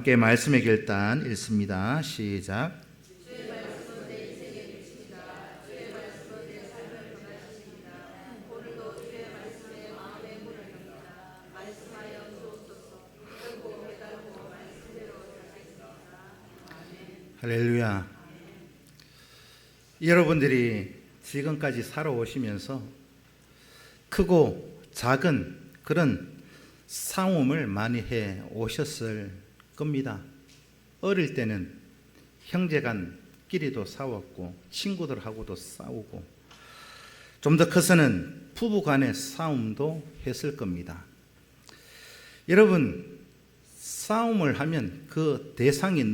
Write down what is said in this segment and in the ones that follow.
함께 말씀의 결단 읽습니다. 시작. 할렐루야. 여러분들이 지금까지 살아오시면서 크고 작은 그런 싸움을 많이 해 오셨을 겁니다. 어릴 때는 형제간끼리도 싸웠고 친구들하고도 싸우고 좀 더 커서는 부부간의 싸움도 했을 겁니다. 여러분, 싸움을 하면 그 대상이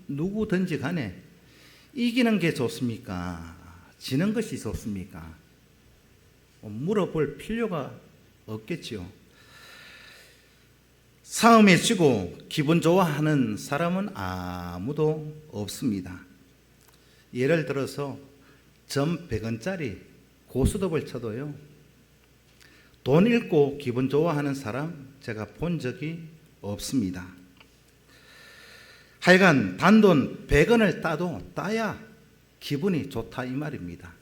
누구든지 간에 이기는 게 좋습니까? 지는 것이 좋습니까? 물어볼 필요가 없겠지요. 싸움에 지고 기분 좋아하는 사람은 아무도 없습니다. 예를 들어서 점 100원짜리 고스톱을 쳐도요, 돈 잃고 기분 좋아하는 사람 제가 본 적이 없습니다. 하여간 단돈 100원을 따야 기분이 좋다 이 말입니다.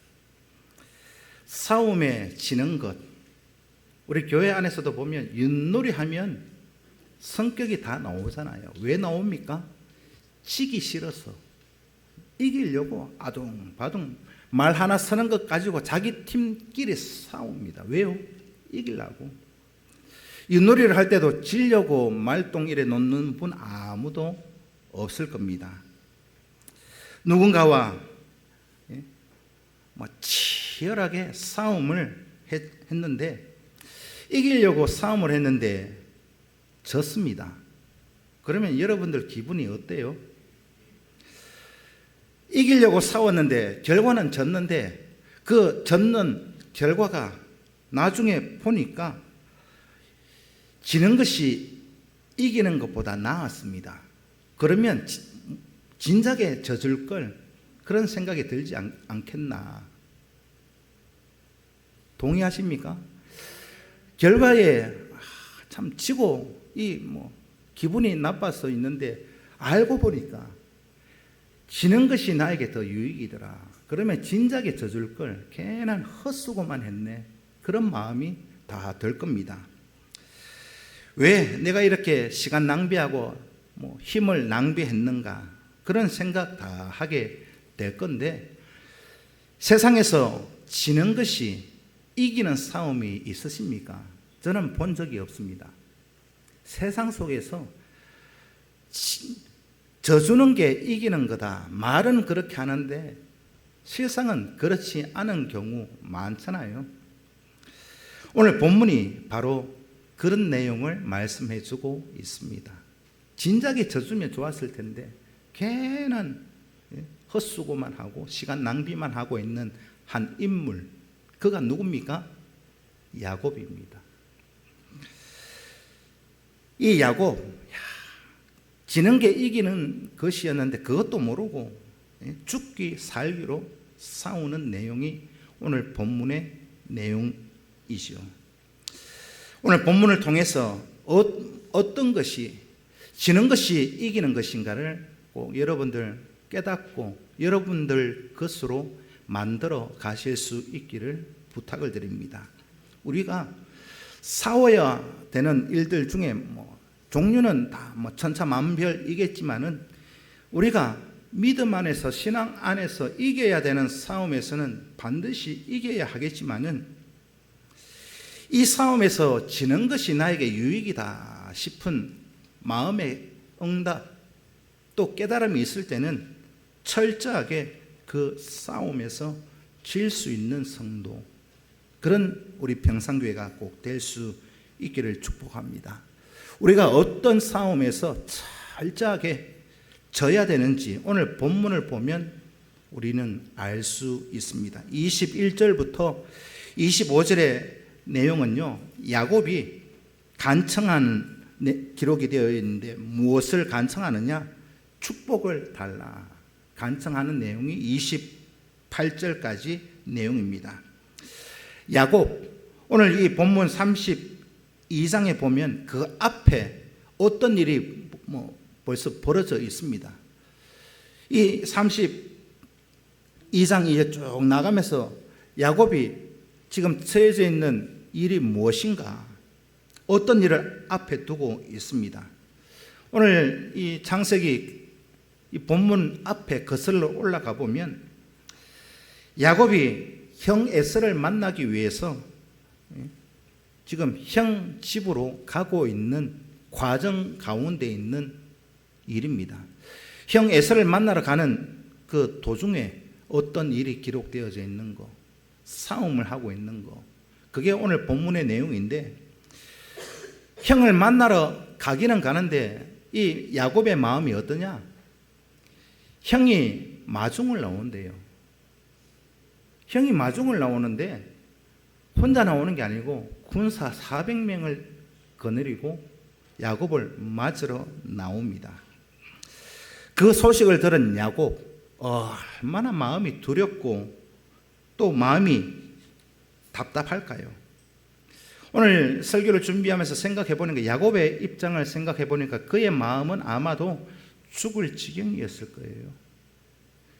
싸움에 지는 것, 우리 교회 안에서도 보면 윷놀이 하면 성격이 다 나오잖아요. 왜 나옵니까? 지기 싫어서, 이기려고 아둥바둥 말 하나 서는 것 가지고 자기 팀끼리 싸웁니다. 왜요? 이기려고. 윷놀이를 할 때도 지려고 말똥일에 놓는 분 아무도 없을 겁니다. 누군가와 치열하게 싸움을 했는데, 이기려고 싸움을 했는데 졌습니다. 그러면 여러분들 기분이 어때요? 이기려고 싸웠는데 결과는 졌는데, 그 졌는 결과가 나중에 보니까 지는 것이 이기는 것보다 나았습니다. 그러면 진작에 져줄 걸, 그런 생각이 들지 않겠나? 동의하십니까? 결과에 참 지고 기분이 나빠서 있는데 알고 보니까 지는 것이 나에게 더 유익이더라. 그러면 진작에 져줄 걸 괜한 헛수고만 했네. 그런 마음이 다 들 겁니다. 왜 내가 이렇게 시간 낭비하고 힘을 낭비했는가? 그런 생각 다 하게 될 건데, 세상에서 지는 것이 이기는 싸움이 있으십니까? 저는 본 적이 없습니다. 세상 속에서 져주는 게 이기는 거다, 말은 그렇게 하는데 실상은 그렇지 않은 경우 많잖아요. 오늘 본문이 바로 그런 내용을 말씀해 주고 있습니다. 진작에 져주면 좋았을 텐데 괜한 헛수고만 하고 시간 낭비만 하고 있는 한 인물, 그가 누굽니까? 야곱입니다. 이 야곱, 지는 게 이기는 것이었는데 그것도 모르고 죽기 살기로 싸우는 내용이 오늘 본문의 내용이죠. 오늘 본문을 통해서 어떤 것이 지는 것이 이기는 것인가를 꼭 여러분들 깨닫고 여러분들 것으로 만들어 가실 수 있기를 부탁을 드립니다. 우리가 싸워야 되는 일들 중에 종류는 다 천차만별이겠지만은, 우리가 믿음 안에서, 신앙 안에서 이겨야 되는 싸움에서는 반드시 이겨야 하겠지만은, 이 싸움에서 지는 것이 나에게 유익이다 싶은 마음의 응답, 또 깨달음이 있을 때는 철저하게 그 싸움에서 질 수 있는 성도, 그런 우리 평산교회가 꼭 될 수 있기를 축복합니다. 우리가 어떤 싸움에서 철저하게 져야 되는지 오늘 본문을 보면 우리는 알 수 있습니다. 21절부터 25절의 내용은요, 야곱이 간청한 기록이 되어 있는데 무엇을 간청하느냐? 축복을 달라. 간청하는 내용이 28절까지 내용입니다. 야곱, 오늘 이 본문 32장에 보면 그 앞에 어떤 일이 벌써 벌어져 있습니다. 이 32장 이제 쭉 나가면서 야곱이 지금 처해져 있는 일이 무엇인가, 어떤 일을 앞에 두고 있습니다. 오늘 이 창세기 이 본문 앞에 거슬러 올라가 보면 야곱이 형 에서를 만나기 위해서 지금 형 집으로 가고 있는 과정 가운데 있는 일입니다. 형 에서를 만나러 가는 그 도중에 어떤 일이 기록되어져 있는 거, 싸움을 하고 있는 거, 그게 오늘 본문의 내용인데, 형을 만나러 가기는 가는데 이 야곱의 마음이 어떠냐? 형이 마중을 나온대요. 형이 마중을 나오는데 혼자 나오는 게 아니고 군사 400명을 거느리고 야곱을 맞으러 나옵니다. 그 소식을 들은 야곱, 얼마나 마음이 두렵고 또 마음이 답답할까요? 오늘 설교를 준비하면서 생각해 보니까, 야곱의 입장을 생각해 보니까 그의 마음은 아마도 죽을 지경이었을 거예요.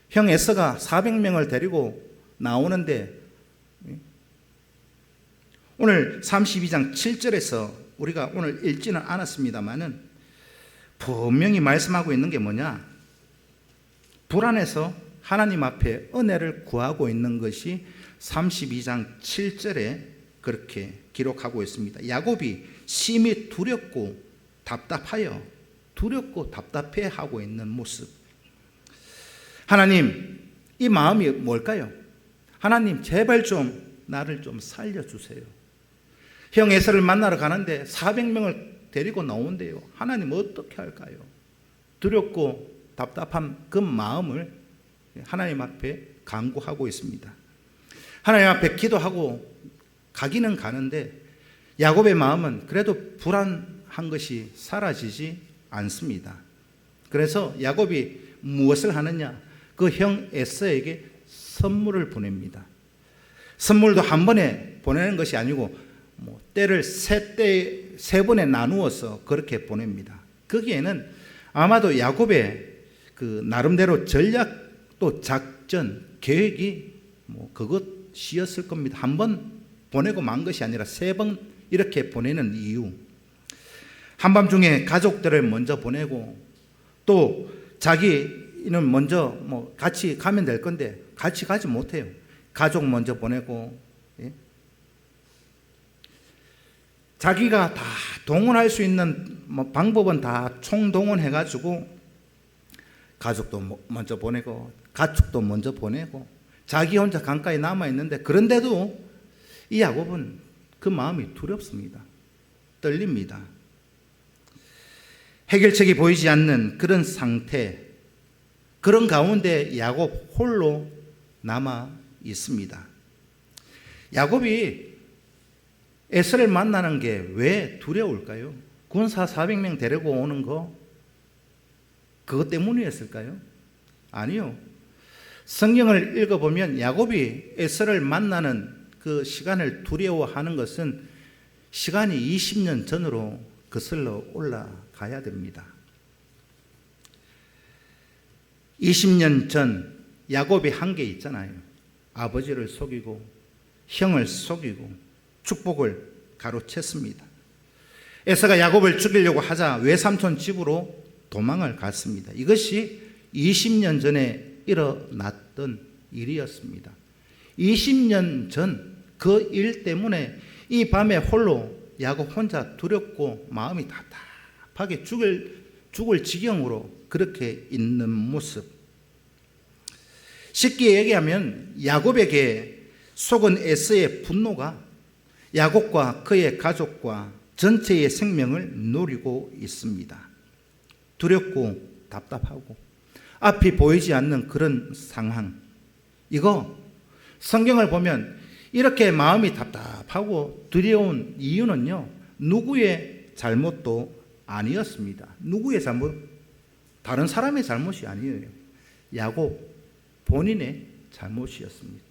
형 에서가 400명을 데리고 나오는데, 오늘 32장 7절에서 우리가 오늘 읽지는 않았습니다만은 분명히 말씀하고 있는 게 뭐냐? 불안해서 하나님 앞에 은혜를 구하고 있는 것이 32장 7절에 그렇게 기록하고 있습니다. 야곱이 심히 두렵고 답답하여 두렵고 답답해 하고 있는 모습. 하나님, 이 마음이 뭘까요? 하나님, 제발 좀 나를 좀 살려주세요. 형 에서를 만나러 가는데 400명을 데리고 나온대요. 하나님, 어떻게 할까요? 두렵고 답답한 그 마음을 하나님 앞에 간구하고 있습니다. 하나님 앞에 기도하고 가기는 가는데 야곱의 마음은 그래도 불안한 것이 사라지지 않습니다. 그래서 야곱이 무엇을 하느냐? 그 형 에서에게 선물을 보냅니다. 선물도 한 번에 보내는 것이 아니고 때를 세 번에 나누어서 그렇게 보냅니다. 거기에는 아마도 야곱의 그 나름대로 전략 또 작전 계획이 그것이었을 겁니다. 한 번 보내고 만 것이 아니라 3번 이렇게 보내는 이유, 한밤중에 가족들을 먼저 보내고 또 자기는 먼저 같이 가면 될 건데 같이 가지 못해요. 가족 먼저 보내고, 자기가 다 동원할 수 있는 방법은 다 총동원해 가지고 가족도 먼저 보내고 가축도 먼저 보내고 자기 혼자 강가에 남아 있는데, 그런데도 이 야곱은 그 마음이 두렵습니다. 떨립니다. 해결책이 보이지 않는 그런 상태, 그런 가운데 야곱 홀로 남아 있습니다. 야곱이 에서를 만나는 게 왜 두려울까요? 군사 400명 데리고 오는 거, 그것 때문이었을까요? 아니요. 성경을 읽어보면 야곱이 에서를 만나는 그 시간을 두려워하는 것은 시간이 20년 전으로 거슬러 올라가야 됩니다. 20년 전 야곱이 한 게 있잖아요. 아버지를 속이고 형을 속이고 축복을 가로챘습니다. 에서가 야곱을 죽이려고 하자 외삼촌 집으로 도망을 갔습니다. 이것이 20년 전에 일어났던 일이었습니다. 20년 전 그 일 때문에 이 밤에 홀로 야곱 혼자 두렵고 마음이 답답하게 죽을 지경으로 그렇게 있는 모습. 쉽게 얘기하면 야곱에게 속은 에서의 분노가 야곱과 그의 가족과 전체의 생명을 노리고 있습니다. 두렵고 답답하고 앞이 보이지 않는 그런 상황. 이거 성경을 보면 이렇게 마음이 답답하고 두려운 이유는요, 누구의 잘못도 아니었습니다. 누구의 잘못? 다른 사람의 잘못이 아니에요. 야곱 본인의 잘못이었습니다.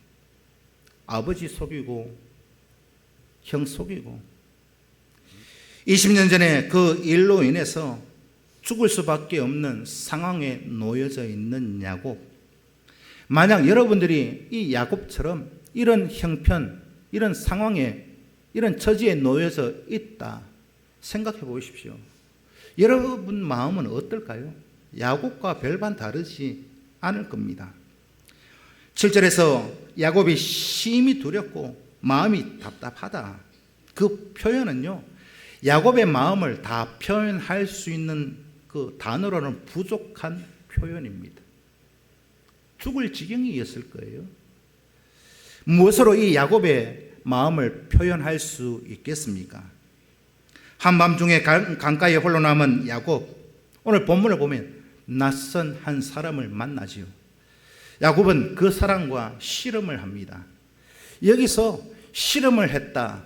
아버지 속이고 형 속이고 20년 전에 그 일로 인해서 죽을 수밖에 없는 상황에 놓여져 있는 야곱. 만약 여러분들이 이 야곱처럼 이런 형편, 이런 상황에, 이런 처지에 놓여져 있다 생각해 보십시오. 여러분 마음은 어떨까요? 야곱과 별반 다르지 않을 겁니다. 7절에서 야곱이 심히 두렵고 마음이 답답하다. 그 표현은요, 야곱의 마음을 다 표현할 수 있는 그 단어로는 부족한 표현입니다. 죽을 지경이었을 거예요. 무엇으로 이 야곱의 마음을 표현할 수 있겠습니까? 한밤중에 강가에 홀로 남은 야곱, 오늘 본문을 보면 낯선 한 사람을 만나지요. 야곱은 그 사람과 씨름을 합니다. 여기서 씨름을 했다,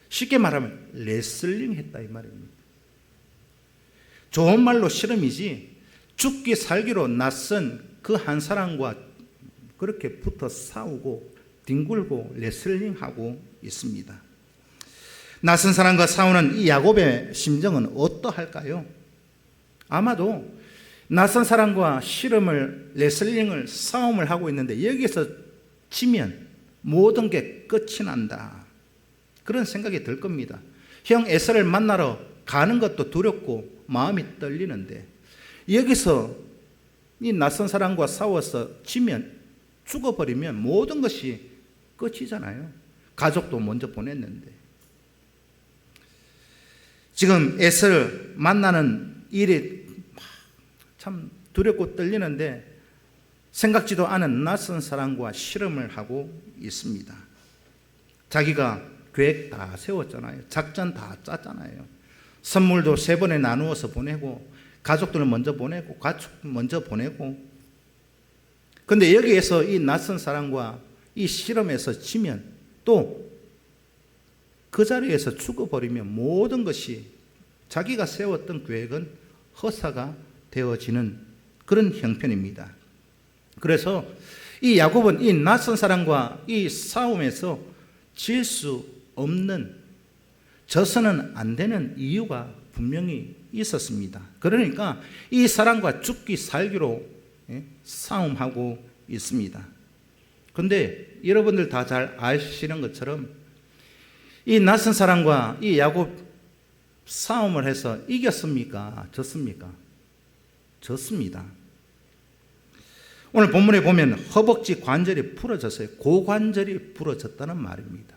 쉽게 말하면 레슬링 했다 이 말입니다. 좋은 말로 씨름이지 죽기 살기로 낯선 그 한 사람과 그렇게 붙어 싸우고 뒹굴고 레슬링하고 있습니다. 낯선 사람과 싸우는 이 야곱의 심정은 어떠할까요? 아마도 낯선 사람과 씨름을, 레슬링을, 싸움을 하고 있는데 여기서 지면 모든 게 끝이 난다, 그런 생각이 들 겁니다. 형 에서를 만나러 가는 것도 두렵고 마음이 떨리는데 여기서 이 낯선 사람과 싸워서 지면, 죽어버리면 모든 것이 끝이잖아요. 가족도 먼저 보냈는데. 지금 에서를 만나는 일이 참 두렵고 떨리는데 생각지도 않은 낯선 사람과 씨름을 하고 있습니다. 자기가 계획 다 세웠잖아요. 작전 다 짰잖아요. 선물도 3번에 나누어서 보내고 가족들을 먼저 보내고 가족 먼저 보내고. 근데 여기에서 이 낯선 사람과 이 씨름에서 지면 또 그 자리에서 죽어버리면 모든 것이, 자기가 세웠던 계획은 허사가 되어지는 그런 형편입니다. 그래서 이 야곱은 이 낯선 사람과 이 싸움에서 질 수 없는, 져서는 안 되는 이유가 분명히 있었습니다. 그러니까 이 사람과 죽기 살기로 싸움하고 있습니다. 그런데 여러분들 다 잘 아시는 것처럼 이 낯선 사람과 이 야곱 싸움을 해서 이겼습니까? 졌습니까? 졌습니다. 오늘 본문에 보면 허벅지 관절이 부러졌어요. 고관절이 부러졌다는 말입니다.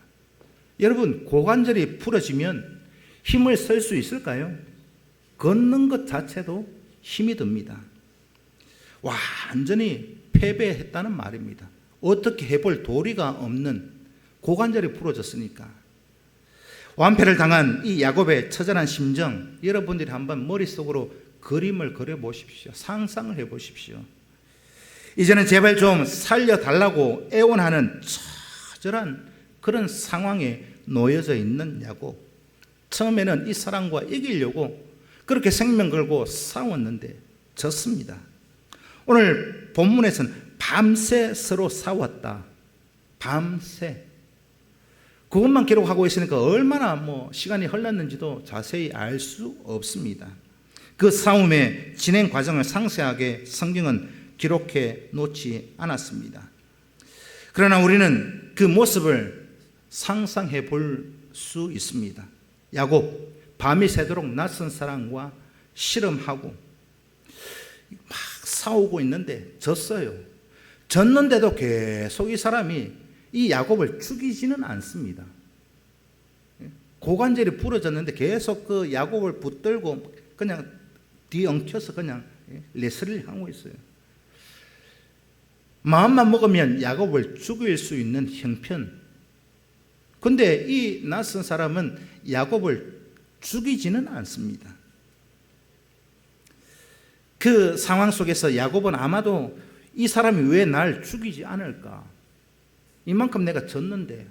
여러분, 고관절이 부러지면 힘을 쓸 수 있을까요? 걷는 것 자체도 힘이 듭니다. 완전히 패배했다는 말입니다. 어떻게 해볼 도리가 없는 고관절이 부러졌으니까. 완패를 당한 이 야곱의 처절한 심정, 여러분들이 한번 머릿속으로 그림을 그려보십시오. 상상을 해보십시오. 이제는 제발 좀 살려달라고 애원하는 처절한 그런 상황에 놓여져 있는 야곱. 처음에는 이 사람과 이기려고 그렇게 생명 걸고 싸웠는데 졌습니다. 오늘 본문에서는 밤새 서로 싸웠다. 밤새. 그것만 기록하고 있으니까 얼마나 시간이 흘렀는지도 자세히 알 수 없습니다. 그 싸움의 진행 과정을 상세하게 성경은 기록해 놓지 않았습니다. 그러나 우리는 그 모습을 상상해 볼 수 있습니다. 야곱, 밤이 새도록 낯선 사람과 씨름하고 막 싸우고 있는데 졌어요. 졌는데도 계속 이 사람이 이 야곱을 죽이지는 않습니다. 고관절이 부러졌는데 계속 그 야곱을 붙들고 그냥 뒤엉켜서 그냥 레슬링 하고 있어요. 마음만 먹으면 야곱을 죽일 수 있는 형편. 근데 이 낯선 사람은 야곱을 죽이지는 않습니다. 그 상황 속에서 야곱은 아마도 이 사람이 왜 날 죽이지 않을까? 이만큼 내가 졌는데,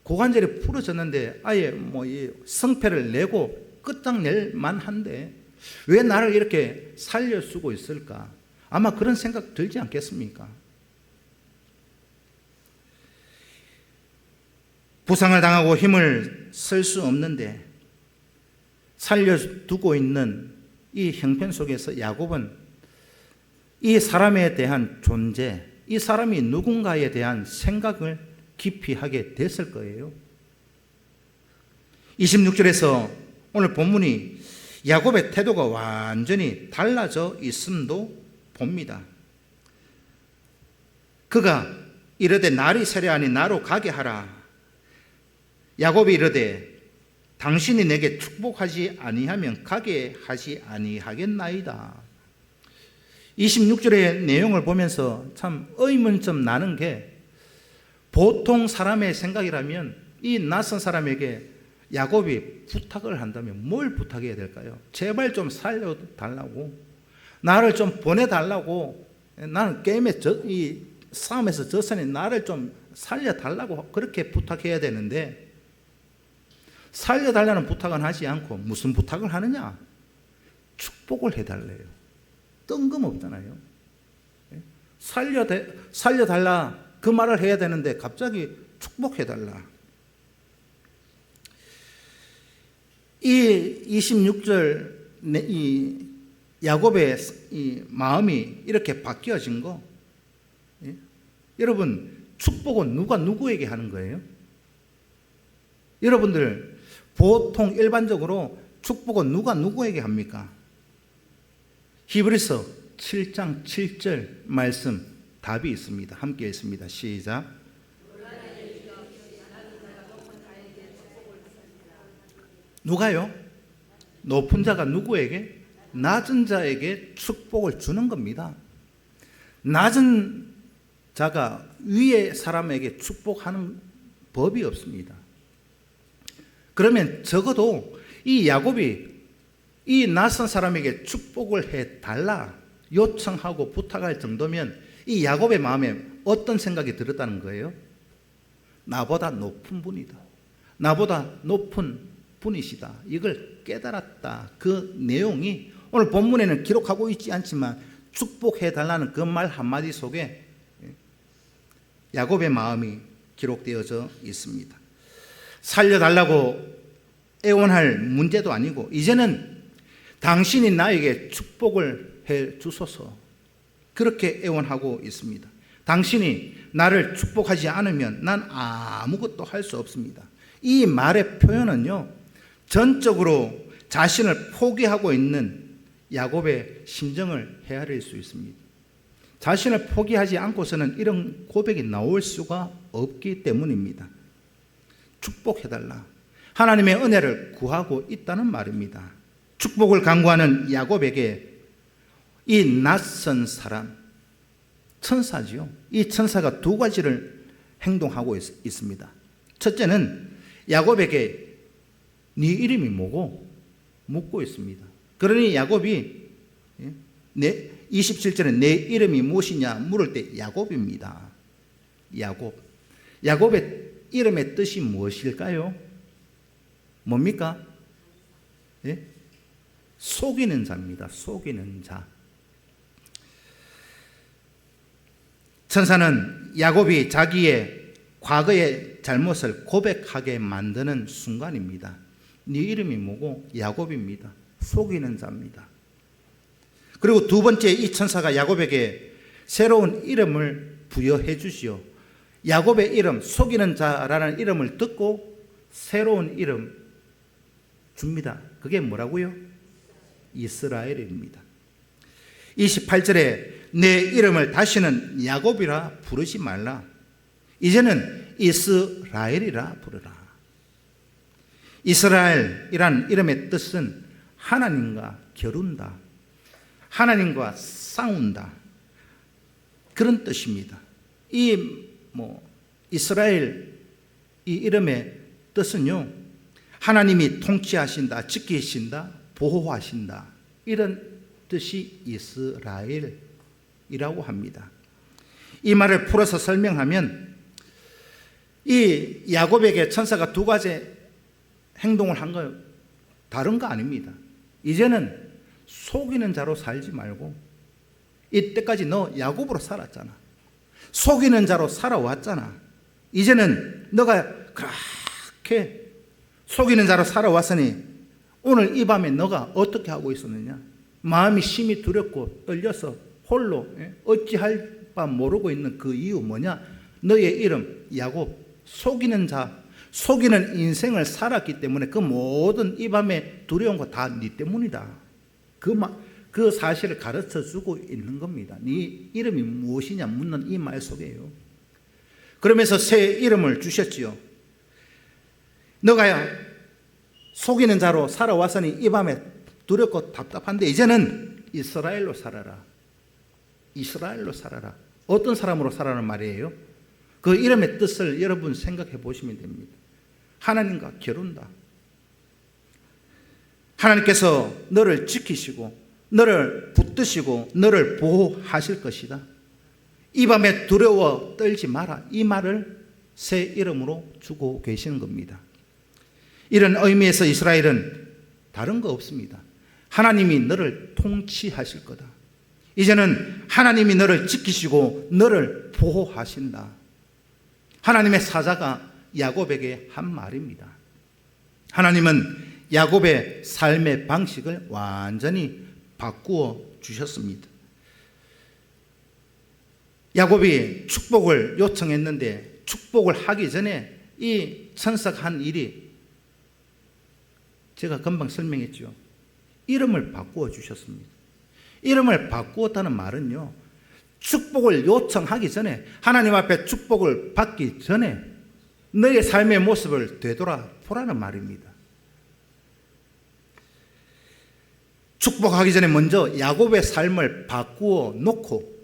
고관절이 부러졌는데 아예 성패를 내고 끝장낼 만한데 왜 나를 이렇게 살려주고 있을까? 아마 그런 생각 들지 않겠습니까? 부상을 당하고 힘을 쓸 수 없는데 살려두고 있는 이 형편 속에서 야곱은 이 사람에 대한 존재, 이 사람이 누군가에 대한 생각을 깊이 하게 됐을 거예요. 26절에서 오늘 본문이 야곱의 태도가 완전히 달라져 있음도 봅니다. 그가 이르되 날이 세려하니 나로 가게 하라. 야곱이 이르되 당신이 내게 축복하지 아니하면 가게 하지 아니하겠나이다. 26절의 내용을 보면서 참 의문점 나는 게, 보통 사람의 생각이라면 이 낯선 사람에게 야곱이 부탁을 한다면 뭘 부탁해야 될까요? 제발 좀 살려달라고, 나를 좀 보내달라고, 나는 이 싸움에서 졌으니 나를 좀 살려달라고 그렇게 부탁해야 되는데, 살려달라는 부탁은 하지 않고 무슨 부탁을 하느냐? 축복을 해달래요. 뜬금없잖아요. 살려달라 그 말을 해야 되는데 갑자기 축복해달라. 이 26절 이 야곱의 이 마음이 이렇게 바뀌어진 거, 여러분 축복은 누가 누구에게 하는 거예요? 여러분들 보통 일반적으로 축복은 누가 누구에게 합니까? 히브리서 7장 7절 말씀 답이 있습니다. 함께 읽습니다. 시작. 누가요? 높은 자가 누구에게? 낮은 자에게 축복을 주는 겁니다. 낮은 자가 위의 사람에게 축복하는 법이 없습니다. 그러면 적어도 이 야곱이 이 낯선 사람에게 축복을 해달라 요청하고 부탁할 정도면 이 야곱의 마음에 어떤 생각이 들었다는 거예요? 나보다 높은 분이다, 나보다 높은 분이시다, 이걸 깨달았다. 그 내용이 오늘 본문에는 기록하고 있지 않지만 축복해달라는 그 말 한마디 속에 야곱의 마음이 기록되어져 있습니다. 살려달라고 애원할 문제도 아니고, 이제는 당신이 나에게 축복을 해 주소서, 그렇게 애원하고 있습니다. 당신이 나를 축복하지 않으면 난 아무것도 할 수 없습니다. 이 말의 표현은요, 전적으로 자신을 포기하고 있는 야곱의 심정을 헤아릴 수 있습니다. 자신을 포기하지 않고서는 이런 고백이 나올 수가 없기 때문입니다. 축복해달라, 하나님의 은혜를 구하고 있다는 말입니다. 축복을 간구하는 야곱에게 이 낯선 사람, 천사지요, 이 천사가 두 가지를 행동하고 있습니다. 첫째는 야곱에게 네 이름이 뭐고 묻고 있습니다. 그러니 야곱이 27절에 내 이름이 무엇이냐 물을 때 야곱입니다. 야곱의 이름의 뜻이 무엇일까요? 뭡니까? 예? 속이는 자입니다. 속이는 자. 천사는 야곱이 자기의 과거의 잘못을 고백하게 만드는 순간입니다. 네 이름이 뭐고? 야곱입니다. 속이는 자입니다. 그리고 두 번째, 이 천사가 야곱에게 새로운 이름을 부여해 주시오. 야곱의 이름, 속이는 자라는 이름을 듣고 새로운 이름 줍니다. 그게 뭐라고요? 이스라엘입니다. 28절에 내 이름을 다시는 야곱이라 부르지 말라. 이제는 이스라엘이라 부르라. 이스라엘이란 이름의 뜻은 하나님과 겨룬다, 하나님과 싸운다, 그런 뜻입니다. 이스라엘 이 이름의 뜻은요, 하나님이 통치하신다, 지키신다, 보호하신다, 이런 뜻이 이스라엘이라고 합니다. 이 말을 풀어서 설명하면, 이 야곱에게 천사가 두 가지 행동을 한 건 다른 거 아닙니다. 이제는 속이는 자로 살지 말고, 이때까지 너 야곱으로 살았잖아, 속이는 자로 살아왔잖아. 이제는 너가 그렇게 속이는 자로 살아왔으니 오늘 이 밤에 너가 어떻게 하고 있었느냐? 마음이 심히 두렵고 떨려서 홀로 어찌할 바 모르고 있는 그 이유 뭐냐? 너의 이름 야곱, 속이는 자, 속이는 인생을 살았기 때문에 그 모든 이 밤의 두려운 거 다 네 때문이다. 그 사실을 가르쳐 주고 있는 겁니다. 네 이름이 무엇이냐 묻는 이 말 속에요. 그러면서 새 이름을 주셨지요. 너가 속이는 자로 살아왔으니 이 밤에 두렵고 답답한데 이제는 이스라엘로 살아라. 이스라엘로 살아라. 어떤 사람으로 살아라는 말이에요? 그 이름의 뜻을 여러분 생각해 보시면 됩니다. 하나님과 겨룬다. 하나님께서 너를 지키시고 너를 붙드시고 너를 보호하실 것이다. 이 밤에 두려워 떨지 마라. 이 말을 새 이름으로 주고 계시는 겁니다. 이런 의미에서 이스라엘은 다른 거 없습니다. 하나님이 너를 통치하실 거다. 이제는 하나님이 너를 지키시고 너를 보호하신다. 하나님의 사자가 야곱에게 한 말입니다. 하나님은 야곱의 삶의 방식을 완전히 바꾸어 주셨습니다. 야곱이 축복을 요청했는데 축복을 하기 전에 이 천사가 한 일이 제가 금방 설명했죠. 이름을 바꾸어 주셨습니다. 이름을 바꾸었다는 말은요, 축복을 요청하기 전에, 하나님 앞에 축복을 받기 전에 너의 삶의 모습을 되돌아보라는 말입니다. 축복하기 전에 먼저 야곱의 삶을 바꾸어 놓고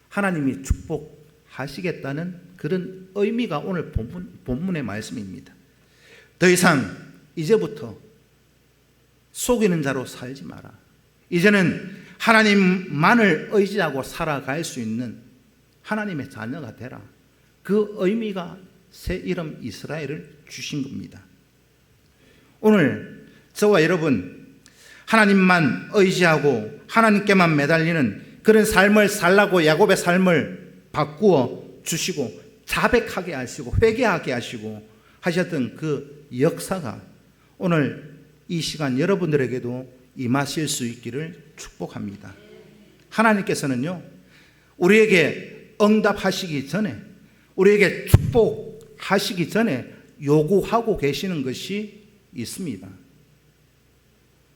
하나님이 축복하시겠다는 그런 의미가 오늘 본문의 말씀입니다. 더 이상 이제부터 속이는 자로 살지 마라. 이제는 하나님만을 의지하고 살아갈 수 있는 하나님의 자녀가 되라. 그 의미가 새 이름 이스라엘을 주신 겁니다. 오늘 저와 여러분 하나님만 의지하고 하나님께만 매달리는 그런 삶을 살라고 야곱의 삶을 바꾸어 주시고 자백하게 하시고 회개하게 하시고 하셨던 그 역사가 오늘 이 시간 여러분들에게도 임하실 수 있기를 축복합니다. 하나님께서는요, 우리에게 응답하시기 전에, 우리에게 축복하시기 전에 요구하고 계시는 것이 있습니다.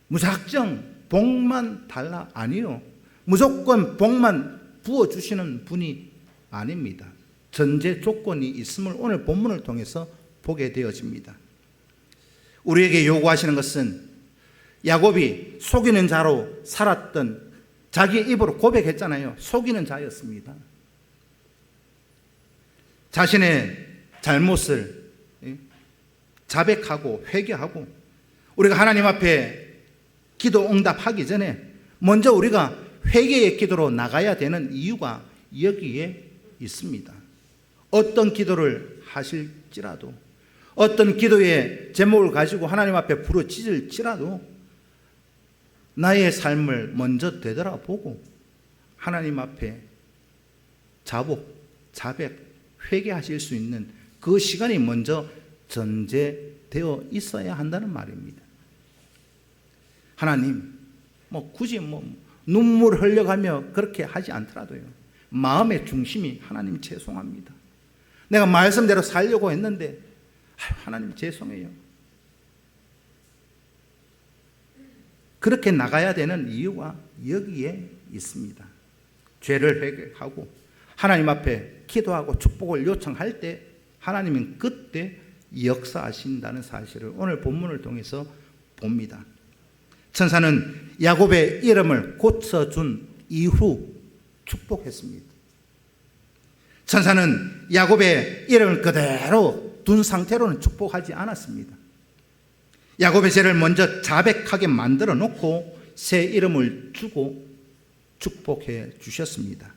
무작정 복만 달라? 아니요. 무조건 복만 부어주시는 분이 아닙니다. 전제 조건이 있음을 오늘 본문을 통해서 보게 되어집니다. 우리에게 요구하시는 것은 야곱이 속이는 자로 살았던, 자기 입으로 고백했잖아요. 속이는 자였습니다. 자신의 잘못을 자백하고 회개하고 우리가 하나님 앞에 기도 응답하기 전에 먼저 우리가 회개의 기도로 나가야 되는 이유가 여기에 있습니다. 어떤 기도를 하실지라도, 어떤 기도의 제목을 가지고 하나님 앞에 부르짖을지라도 나의 삶을 먼저 되돌아보고 하나님 앞에 자백, 회개하실 수 있는 그 시간이 먼저 전제되어 있어야 한다는 말입니다. 하나님, 굳이 눈물 흘려가며 그렇게 하지 않더라도요, 마음의 중심이 하나님 죄송합니다. 내가 말씀대로 살려고 했는데 하나님 죄송해요. 그렇게 나가야 되는 이유가 여기에 있습니다. 죄를 회개하고 하나님 앞에 기도하고 축복을 요청할 때 하나님은 그때 역사하신다는 사실을 오늘 본문을 통해서 봅니다. 천사는 야곱의 이름을 고쳐준 이후 축복했습니다. 천사는 야곱의 이름을 그대로 둔 상태로는 축복하지 않았습니다. 야곱의 죄를 먼저 자백하게 만들어 놓고 새 이름을 주고 축복해 주셨습니다.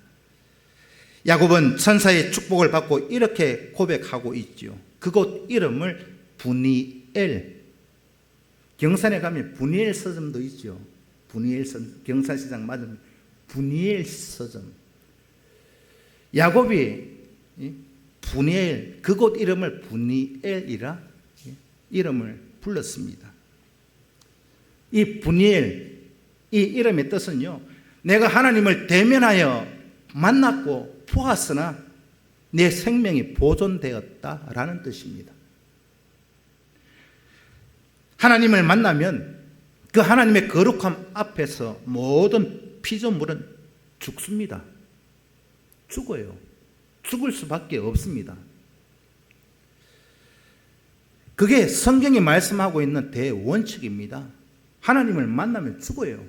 야곱은 천사의 축복을 받고 이렇게 고백하고 있지요. 그곳 이름을 브니엘, 경산에 가면 브니엘 서점도 있죠. 브니엘 서점, 경산시장 맞으면 브니엘 서점. 야곱이 브니엘, 그곳 이름을 브니엘이라 이름을 불렀습니다. 이 브니엘, 이 이름의 뜻은요, 내가 하나님을 대면하여 만났고 보았으나 내 생명이 보존되었다라는 뜻입니다. 하나님을 만나면 그 하나님의 거룩함 앞에서 모든 피조물은 죽습니다. 죽어요. 죽을 수밖에 없습니다. 그게 성경이 말씀하고 있는 대원칙입니다. 하나님을 만나면 죽어요.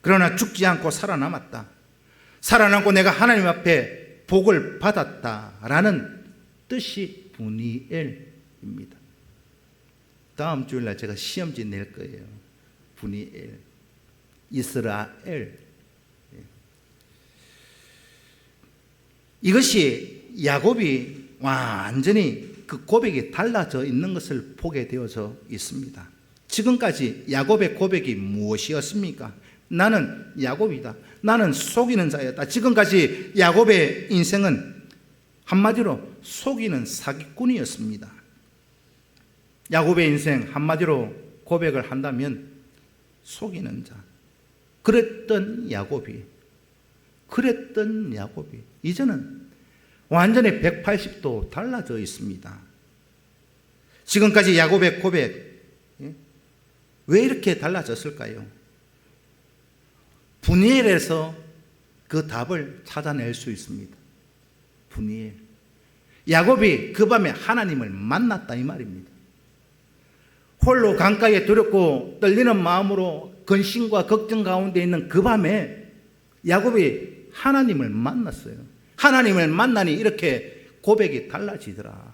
그러나 죽지 않고 살아남았다. 살아남고 내가 하나님 앞에 복을 받았다라는 뜻이 분이엘입니다. 다음 주일날 제가 시험지 낼 거예요. 분이엘, 이스라엘. 이것이 야곱이 완전히 그 고백이 달라져 있는 것을 보게 되어져 있습니다. 지금까지 야곱의 고백이 무엇이었습니까? 나는 야곱이다. 나는 속이는 자였다. 지금까지 야곱의 인생은 한마디로 속이는 사기꾼이었습니다. 야곱의 인생 한마디로 고백을 한다면 속이는 자. 그랬던 야곱이 이제는 완전히 180도 달라져 있습니다. 지금까지 야곱의 고백, 왜 이렇게 달라졌을까요? 분이엘에서 그 답을 찾아낼 수 있습니다. 분이엘. 야곱이 그 밤에 하나님을 만났다 이 말입니다. 홀로 강가에 두렵고 떨리는 마음으로 근심과 걱정 가운데 있는 그 밤에 야곱이 하나님을 만났어요. 하나님을 만나니 이렇게 고백이 달라지더라.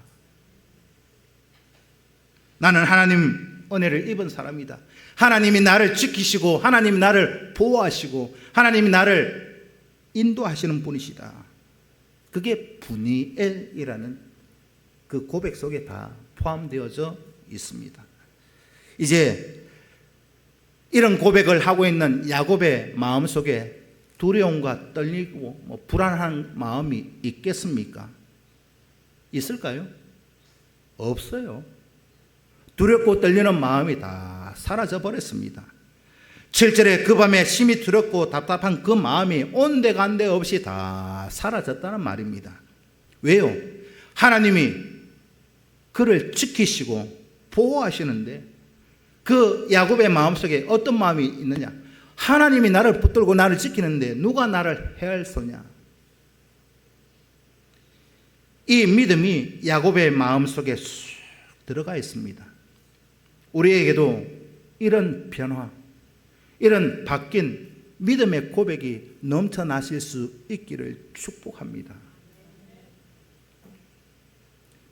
나는 하나님 은혜를 입은 사람이다. 하나님이 나를 지키시고 하나님이 나를 보호하시고 하나님이 나를 인도하시는 분이시다. 그게 분이엘이라는 그 고백 속에 다 포함되어져 있습니다. 이제 이런 고백을 하고 있는 야곱의 마음속에 두려움과 떨리고 불안한 마음이 있겠습니까? 있을까요? 없어요. 두렵고 떨리는 마음이 다 사라져 버렸습니다. 7절에 그 밤에 심히 두렵고 답답한 그 마음이 온데간데 없이 다 사라졌다는 말입니다. 왜요? 하나님이 그를 지키시고 보호하시는데 그 야곱의 마음속에 어떤 마음이 있느냐? 하나님이 나를 붙들고 나를 지키는데 누가 나를 헤아리소냐? 이 믿음이 야곱의 마음속에 쑥 들어가 있습니다. 우리에게도 이런 변화, 이런 바뀐 믿음의 고백이 넘쳐나실 수 있기를 축복합니다.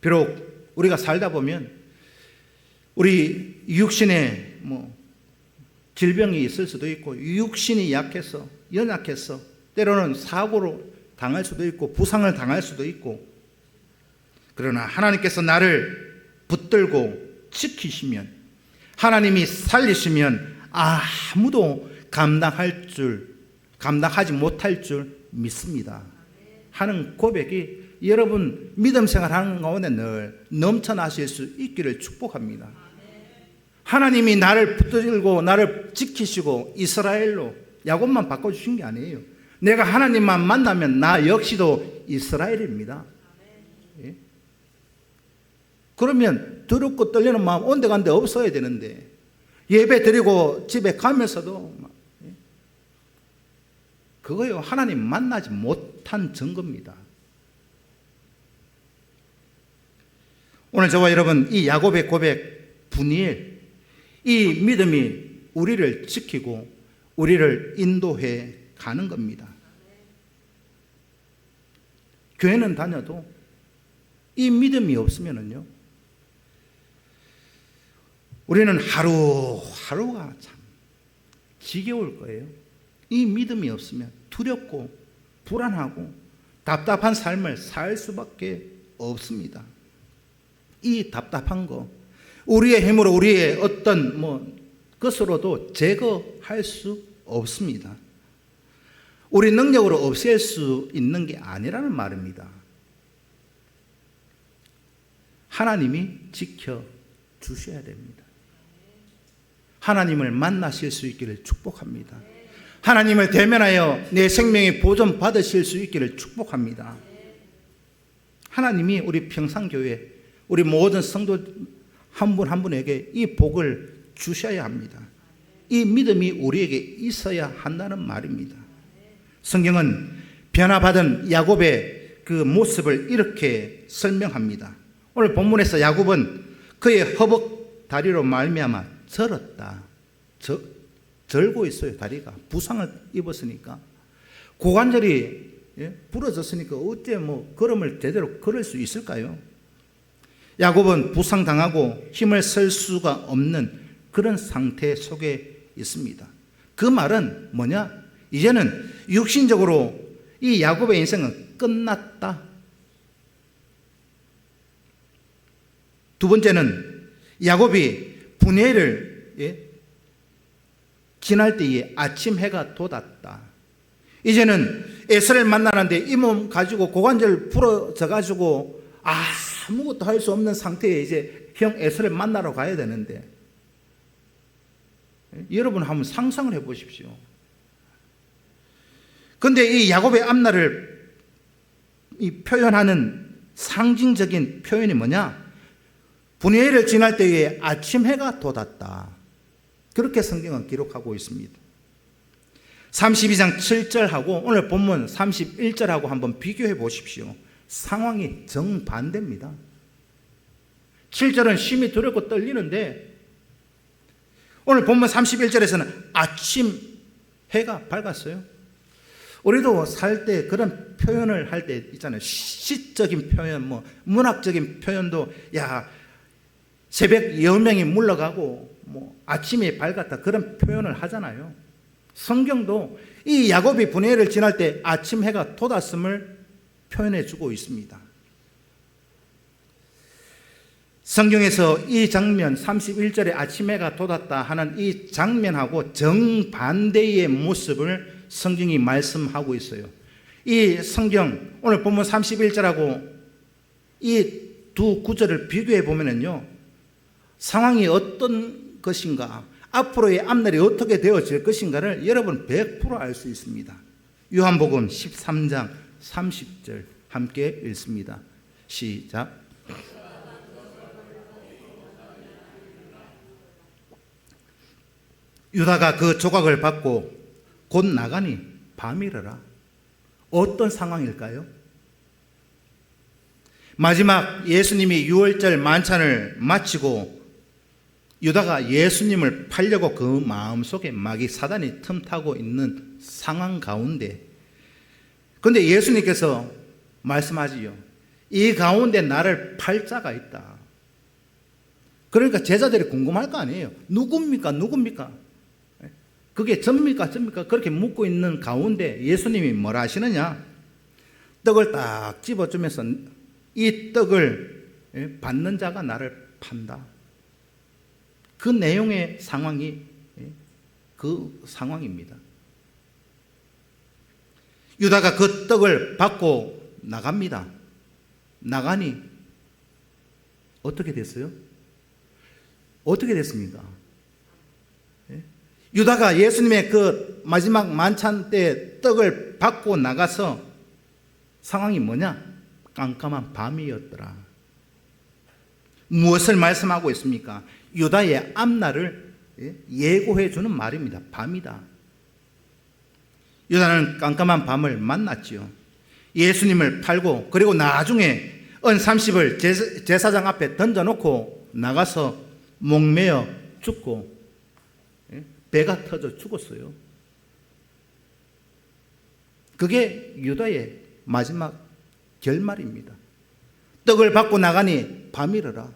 비록 우리가 살다 보면 우리 육신에 질병이 있을 수도 있고 육신이 약해서 연약해서 때로는 사고로 당할 수도 있고 부상을 당할 수도 있고, 그러나 하나님께서 나를 붙들고 지키시면, 하나님이 살리시면 아무도 감당하지 못할 줄 믿습니다 하는 고백이 여러분 믿음 생활하는 가운데 늘 넘쳐나실 수 있기를 축복합니다. 하나님이 나를 붙들고 나를 지키시고 이스라엘로, 야곱만 바꿔주신 게 아니에요. 내가 하나님만 만나면 나 역시도 이스라엘입니다. 예? 그러면 두렵고 떨리는 마음 온데간데 없어야 되는데, 예배 드리고 집에 가면서도 그거요, 하나님 만나지 못한 증거입니다. 오늘 저와 여러분 이 야곱의 고백 분이엘, 이 믿음이 우리를 지키고 우리를 인도해 가는 겁니다. 교회는 다녀도 이 믿음이 없으면은요, 우리는 하루하루가 참 지겨울 거예요. 이 믿음이 없으면 두렵고 불안하고 답답한 삶을 살 수밖에 없습니다. 이 답답한 거 우리의 힘으로 우리의 어떤 것으로도 제거할 수 없습니다. 우리 능력으로 없앨 수 있는 게 아니라는 말입니다. 하나님이 지켜주셔야 됩니다. 하나님을 만나실 수 있기를 축복합니다. 하나님을 대면하여 내 생명의 보존 받으실 수 있기를 축복합니다. 하나님이 우리 평산교회, 우리 모든 성도 한 분 한 분에게 이 복을 주셔야 합니다. 이 믿음이 우리에게 있어야 한다는 말입니다. 성경은 변화받은 야곱의 그 모습을 이렇게 설명합니다. 오늘 본문에서 야곱은 그의 허벅 다리로 말미암아 절었다. 절고 있어요. 다리가 부상을 입었으니까 고관절이 부러졌으니까 어째 걸음을 제대로 걸을 수 있을까요? 야곱은 부상당하고 힘을 쓸 수가 없는 그런 상태 속에 있습니다. 그 말은 뭐냐? 이제는 육신적으로 이 야곱의 인생은 끝났다. 두 번째는 야곱이 분해를 지날 때에 아침 해가 돋았다. 이제는 에서를 만나는데 이 몸 가지고 고관절 부러져 가지고 아무것도 할 수 없는 상태에 이제 형 에서를 만나러 가야 되는데, 여러분 한번 상상을 해 보십시오. 그런데 이 야곱의 앞날을 표현하는 상징적인 표현이 뭐냐? 분해를 지날 때에 아침 해가 돋았다. 그렇게 성경은 기록하고 있습니다. 32장 7절하고 오늘 본문 31절하고 한번 비교해 보십시오. 상황이 정반대입니다. 7절은 심히 두렵고 떨리는데 오늘 본문 31절에서는 아침 해가 밝았어요. 우리도 살 때 그런 표현을 할 때 있잖아요. 시적인 표현, 문학적인 표현도 새벽 여명이 물러가고 아침이 밝았다 그런 표현을 하잖아요. 성경도 이 야곱이 분해를 지날 때 아침 해가 돋았음을 표현해 주고 있습니다. 성경에서 이 장면 31절에 아침 해가 돋았다 하는 이 장면하고 정반대의 모습을 성경이 말씀하고 있어요. 이 성경 오늘 본문 31절하고 이 두 구절을 비교해 보면요, 상황이 어떤 것인가, 앞으로의 앞날이 어떻게 되어질 것인가를 여러분 100% 알 수 있습니다. 요한복음 13장 30절 함께 읽습니다. 시작. 유다가 그 조각을 받고 곧 나가니 밤이러라. 어떤 상황일까요? 마지막 예수님이 유월절 만찬을 마치고 유다가 예수님을 팔려고 그 마음속에 마귀 사단이 틈타고 있는 상황 가운데, 그런데 예수님께서 말씀하지요. 이 가운데 나를 팔 자가 있다. 그러니까 제자들이 궁금할 거 아니에요. 누굽니까? 누굽니까? 그게 접니까? 접니까? 그렇게 묻고 있는 가운데 예수님이 뭐라 하시느냐? 떡을 딱 집어주면서 이 떡을 받는 자가 나를 판다. 그 내용의 상황이 그 상황입니다. 유다가 그 떡을 받고 나갑니다. 나가니 어떻게 됐어요? 어떻게 됐습니까? 유다가 예수님의 그 마지막 만찬 때 떡을 받고 나가서 상황이 뭐냐? 깜깜한 밤이었더라. 무엇을 말씀하고 있습니까? 유다의 앞날을 예고해 주는 말입니다. 밤이다. 유다는 깜깜한 밤을 만났지요. 예수님을 팔고 그리고 나중에 은 30을 제사장 앞에 던져놓고 나가서 목매어 죽고 배가 터져 죽었어요. 그게 유다의 마지막 결말입니다. 떡을 받고 나가니 밤이러라.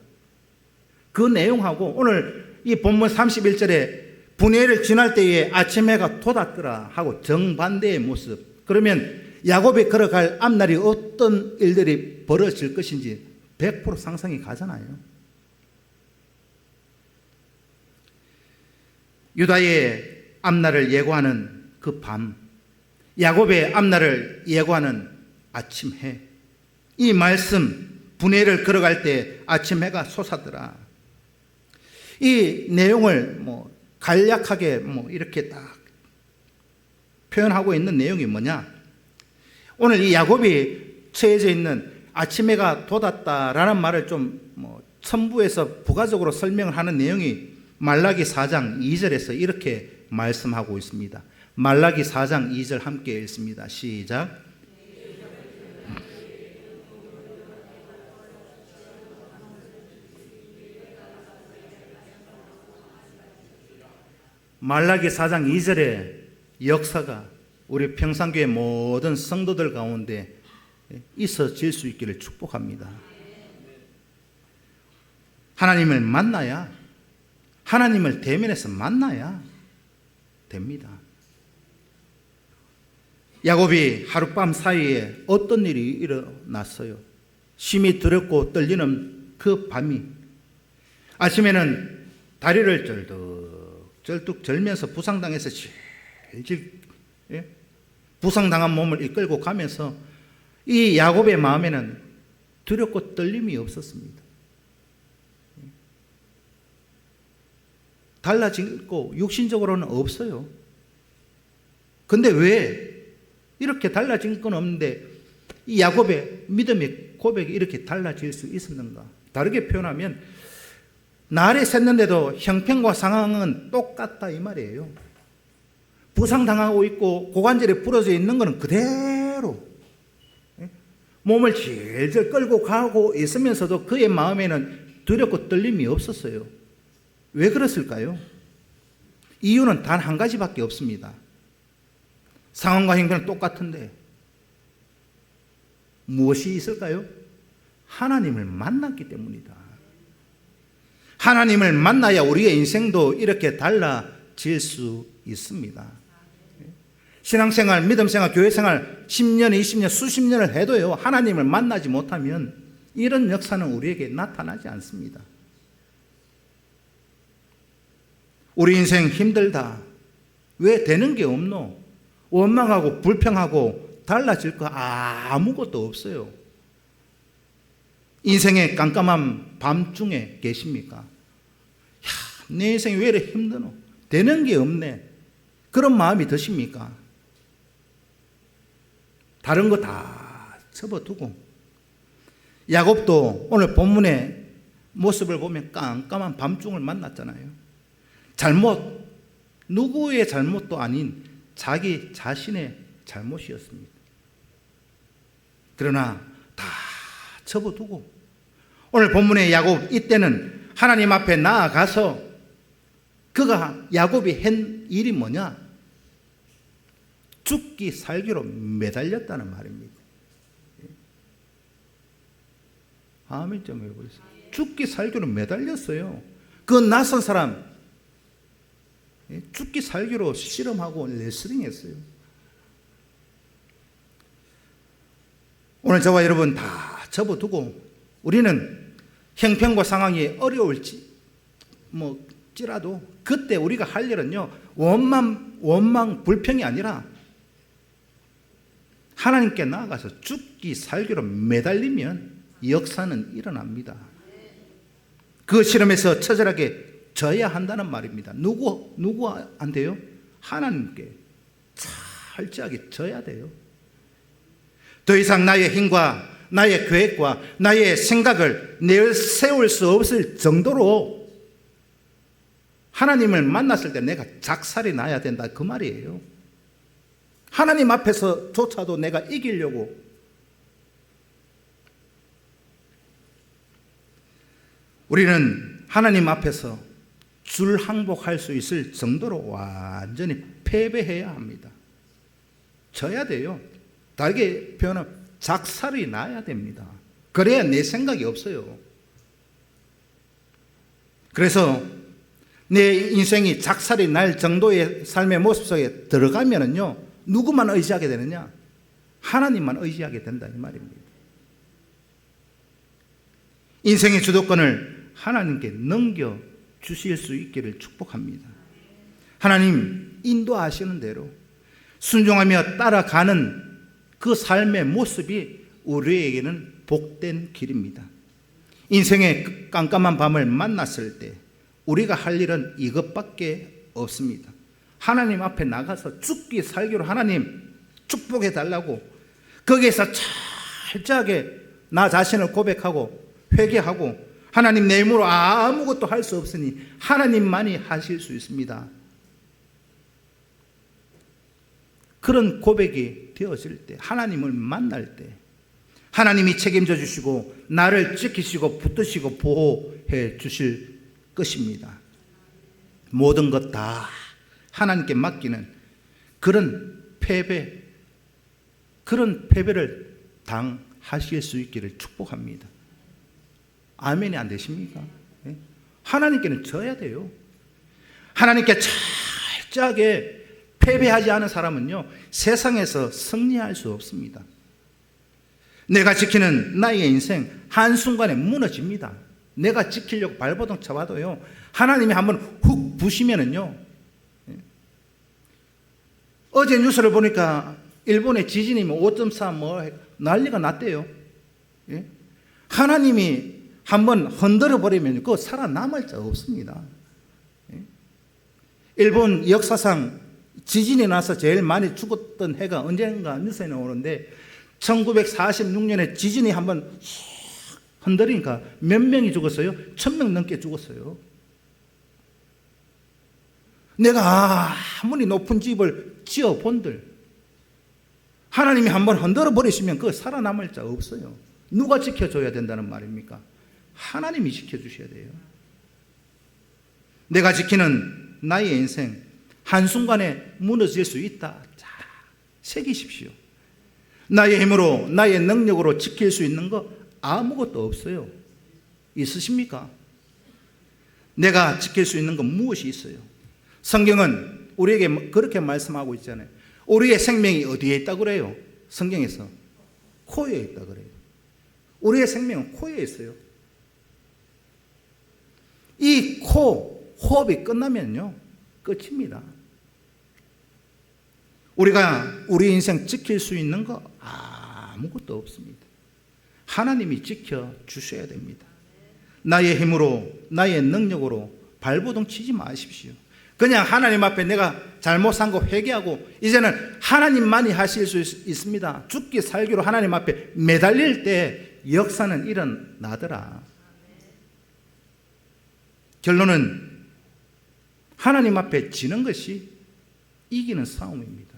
그 내용하고 오늘 이 본문 31절에 분해를 지날 때에 아침 해가 돋았더라 하고 정반대의 모습. 그러면 야곱이 걸어갈 앞날이 어떤 일들이 벌어질 것인지 100% 상상이 가잖아요. 유다의 앞날을 예고하는 그 밤, 야곱의 앞날을 예고하는 아침 해. 이 말씀, 분해를 걸어갈 때 아침 해가 솟았더라. 이 내용을 간략하게 뭐 이렇게 딱 표현하고 있는 내용이 뭐냐? 오늘 이 야곱이 처해져 있는 아침해가 돋았다라는 말을 좀 뭐 첨부해서 부가적으로 설명을 하는 내용이 말라기 4장 2절에서 이렇게 말씀하고 있습니다. 말라기 4장 2절 함께 읽습니다. 시작. 말라기 4장 2절의 역사가 우리 평산교회 모든 성도들 가운데 있어질 수 있기를 축복합니다. 하나님을 만나야, 하나님을 대면해서 만나야 됩니다. 야곱이 하룻밤 사이에 어떤 일이 일어났어요? 심히 두렵고 떨리는 그 밤이, 아침에는 다리를 쩔뚝 절면서 부상당해서 질질 부상당한 몸을 이끌고 가면서 이 야곱의 마음에는 두렵고 떨림이 없었습니다. 달라지고 육신적으로는 없어요. 근데 왜 이렇게 달라진 건 없는데 이 야곱의 믿음의 고백이 이렇게 달라질 수 있었는가? 다르게 표현하면 날이 샜는데도 형편과 상황은 똑같다 이 말이에요. 부상당하고 있고 고관절이 부러져 있는 것은 그대로 몸을 질질 끌고 가고 있으면서도 그의 마음에는 두렵고 떨림이 없었어요. 왜 그랬을까요? 이유는 단 한 가지밖에 없습니다. 상황과 형편은 똑같은데 무엇이 있을까요? 하나님을 만났기 때문이다. 하나님을 만나야 우리의 인생도 이렇게 달라질 수 있습니다. 신앙생활, 믿음생활, 교회생활 10년, 20년, 수십 년을 해도요, 하나님을 만나지 못하면 이런 역사는 우리에게 나타나지 않습니다. 우리 인생 힘들다. 왜 되는 게 없노? 원망하고 불평하고 달라질 거 아무것도 없어요. 인생의 깜깜한 밤중에 계십니까? 야, 내 인생이 왜 이렇게 힘드노? 되는 게 없네. 그런 마음이 드십니까? 다른 거 다 접어두고 야곱도 오늘 본문의 모습을 보면 깜깜한 밤중을 만났잖아요. 누구의 잘못도 아닌 자기 자신의 잘못이었습니다. 그러나 다 접어두고 오늘 본문의 야곱, 이때는 하나님 앞에 나아가서 그가 야곱이 한 일이 뭐냐? 죽기 살기로 매달렸다는 말입니다. 아멘 좀 해보세요. 죽기 살기로 매달렸어요. 그 낯선 사람 죽기 살기로 실험하고 레슬링했어요. 오늘 저와 여러분 다 접어두고 우리는 형편과 상황이 어려울지 찌라도 그때 우리가 할 일은요, 원망 불평이 아니라 하나님께 나아가서 죽기 살기로 매달리면 역사는 일어납니다. 그 실험에서 처절하게 져야 한다는 말입니다. 누구한테요? 하나님께 철저하게 져야 돼요. 더 이상 나의 힘과 나의 계획과 나의 생각을 내세울 수 없을 정도로 하나님을 만났을 때 내가 작살이 나야 된다 그 말이에요. 하나님 앞에서조차도 내가 이기려고. 우리는 하나님 앞에서 줄항복할 수 있을 정도로 완전히 패배해야 합니다. 져야 돼요. 다르게 표현하면 작살이 나야 됩니다. 그래야 내 생각이 없어요. 그래서 내 인생이 작살이 날 정도의 삶의 모습 속에 들어가면은요, 누구만 의지하게 되느냐? 하나님만 의지하게 된다 이 말입니다. 인생의 주도권을 하나님께 넘겨 주실 수 있기를 축복합니다. 하나님 인도하시는 대로 순종하며 따라가는 그 삶의 모습이 우리에게는 복된 길입니다. 인생의 깜깜한 밤을 만났을 때 우리가 할 일은 이것밖에 없습니다. 하나님 앞에 나가서 죽기 살기로 하나님 축복해 달라고 거기에서 철저하게 나 자신을 고백하고 회개하고 하나님 내 힘으로 아무것도 할 수 없으니 하나님만이 하실 수 있습니다. 그런 고백이 되어질 때, 하나님을 만날 때 하나님이 책임져 주시고 나를 지키시고 붙드시고 보호해 주실 것입니다. 모든 것 다 하나님께 맡기는 그런 패배를 당하실 수 있기를 축복합니다. 아멘이 안 되십니까? 하나님께는 져야 돼요. 하나님께 철저하게 패배하지 않은 사람은요, 세상에서 승리할 수 없습니다. 내가 지키는 나의 인생 한순간에 무너집니다. 내가 지키려고 발버둥 쳐봐도요, 하나님이 한번 훅 부시면은요, 어제 뉴스를 보니까 일본의 지진이 5.4 난리가 났대요. 하나님이 한번 흔들어 버리면 그거 살아남을 자 없습니다. 일본 역사상 지진이 나서 제일 많이 죽었던 해가 언젠가 뉴스에 나오는데 1946년에 지진이 한번 흔들리니까 몇 명이 죽었어요? 1000명 넘게 죽었어요. 내가 아무리 높은 집을 지어본들 하나님이 한번 흔들어 버리시면 그거 살아남을 자 없어요. 누가 지켜줘야 된다는 말입니까? 하나님이 지켜주셔야 돼요. 내가 지키는 나의 인생 한순간에 무너질 수 있다. 자, 새기십시오. 나의 힘으로 나의 능력으로 지킬 수 있는 거 아무것도 없어요. 있으십니까? 내가 지킬 수 있는 건 무엇이 있어요? 성경은 우리에게 그렇게 말씀하고 있잖아요. 우리의 생명이 어디에 있다고 그래요? 성경에서 코에 있다고 그래요. 우리의 생명은 코에 있어요. 이 코, 호흡이 끝나면요, 끝입니다. 우리가 우리 인생 지킬 수 있는 거 아무것도 없습니다. 하나님이 지켜주셔야 됩니다. 나의 힘으로, 나의 능력으로 발버둥 치지 마십시오. 그냥 하나님 앞에 내가 잘못 산 거 회개하고 이제는 하나님만이 하실 수 있습니다. 죽기 살기로 하나님 앞에 매달릴 때 역사는 일어나더라. 결론은 하나님 앞에 지는 것이 이기는 싸움입니다.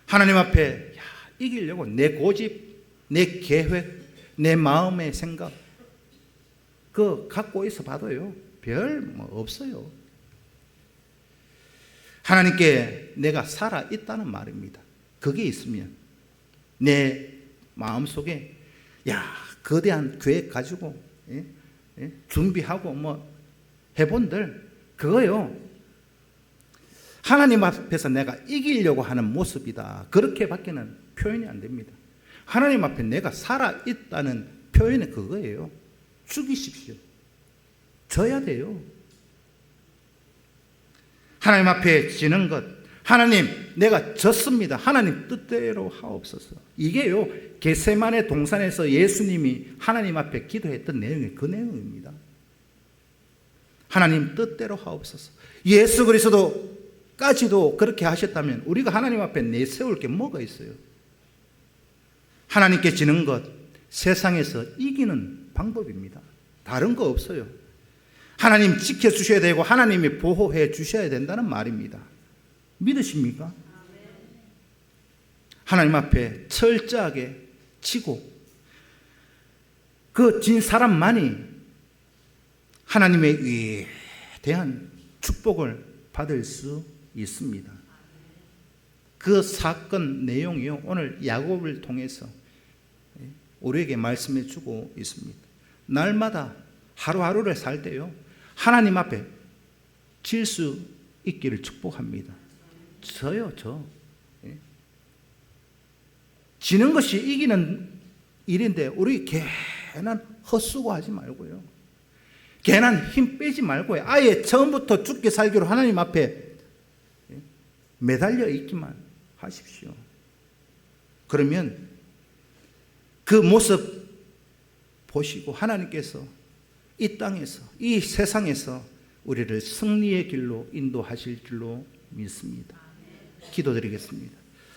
하나님 앞에 이기려고 내 고집, 내 계획, 내 마음의 생각 그거 갖고 있어 봐도요 별 없어요. 하나님께 내가 살아있다는 말입니다. 그게 있으면 내 마음속에 거대한 계획 가지고 준비하고 해본들 그거요 하나님 앞에서 내가 이기려고 하는 모습이다. 그렇게밖에는 표현이 안 됩니다. 하나님 앞에 내가 살아있다는 표현이 그거예요. 죽이십시오. 져야 돼요. 하나님 앞에 지는 것, 하나님 내가 졌습니다. 하나님 뜻대로 하옵소서. 이게요 겟세마네 동산에서 예수님이 하나님 앞에 기도했던 내용이 그 내용입니다. 하나님 뜻대로 하옵소서. 예수 그리스도까지도 그렇게 하셨다면 우리가 하나님 앞에 내세울 게 뭐가 있어요? 하나님께 지는 것, 세상에서 이기는 방법입니다. 다른 거 없어요. 하나님 지켜주셔야 되고 하나님이 보호해 주셔야 된다는 말입니다. 믿으십니까? 하나님 앞에 철저하게 치고 그 진 사람만이 하나님의 위대한 축복을 받을 수 있습니다. 그 사건 내용이요 오늘 야곱을 통해서 우리에게 말씀해 주고 있습니다. 날마다 하루하루를 살 때요 하나님 앞에 질 수 있기를 축복합니다. 저요. 지는 것이 이기는 일인데 우리 괜한 헛수고하지 말고요 괜한 힘 빼지 말고요 아예 처음부터 죽기 살기로 하나님 앞에 매달려 있기만 하십시오. 그러면 그 모습 보시고 하나님께서 이 땅에서, 이 세상에서 우리를 승리의 길로 인도하실 줄로 믿습니다. 기도드리겠습니다.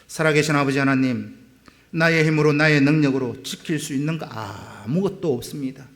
살아계신 아버지 하나님, 나의 힘으로 나의 능력으로 지킬 수 있는 거 아무것도 없습니다.